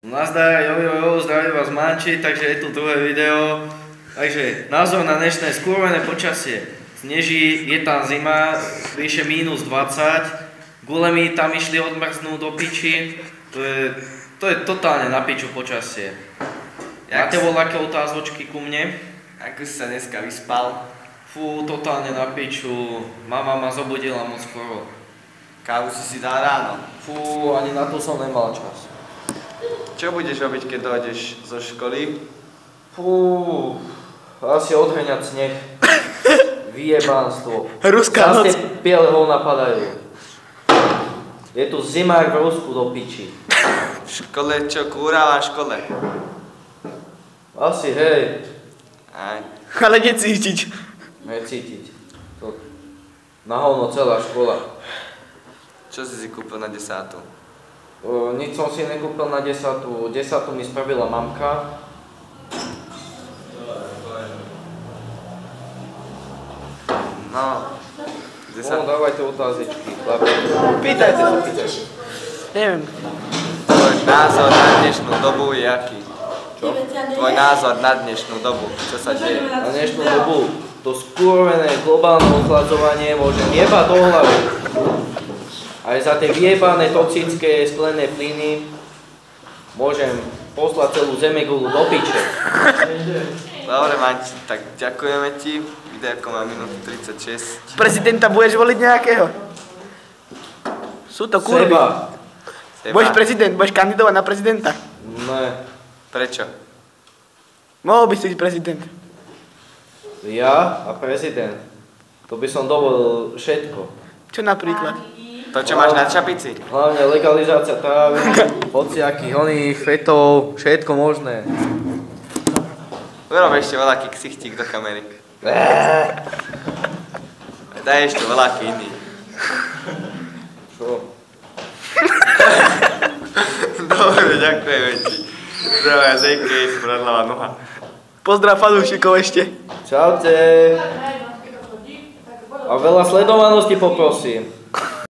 Nazdar, jo, zdraví vás Manči, takže je tu druhé video. Takže názor na dnešné skúrené počasie. Sneží, je tam zima, vyše -20. Gulemi tam išli odmrznúť do piči. To je totálne na piču počasie. Máte voľaké otázočky ku mne? Ako si sa dneska vyspal? Fú, totálne na piču. Mama ma zobudila moc skoro. Kávu si dal ráno? Fú, ani na to som nemal čas. Čo budeš robiť, keď dojdeš zo školy? Fú, asi odhňať sneh. Vyjebánstvo. Ruská noc. Zase biele hovna padajú. Je tu zimák v Rusku do piči. V škole čo, kúrala v škole? Asi, hej. Aj. Ale necítiť. Necítiť. To na hovno celá škola. Čo si kúpil na 10? Nič som si nekúpil na 10. 10 mi spravila mamka. No. No, dávajte otázičky, chlapi. Pýtajte sa. Neviem. Tvoj názor na dnešnú dobu je aký? Čo? Tvoj názor na dnešnú dobu, čo sa deje? Na dnešnú dobu to skúrené globálne ochladzovanie môžem jebať do hlavy. Aj za tie vyjebané toxické sklené plyny môžem poslať celú zemegulu do piče. Dobre, Manči, tak ďakujeme ti. Videoko má minútu 36. Prezidenta budeš voliť nejakého? Sú to kurvy. Seba. Budeš prezident, budeš kandidovať na prezidenta. Ne. Prečo? Mohol by si byť prezident. Ja a prezident. To by som dovolil všetko. Čo napríklad? To, čo máš na čapici? Hlavne legalizácia trávy, hociakých oných fetov, všetko možné. Urob ešte veľaký ksichtík do kamery. Daj ešte veľaký iný. Čo? Dobre, ďakujeme ti. Zdravia z AK, Smradlavá noha. Pozdrav fanúšikov ešte. Čaute. A veľa sledovanosti poprosím.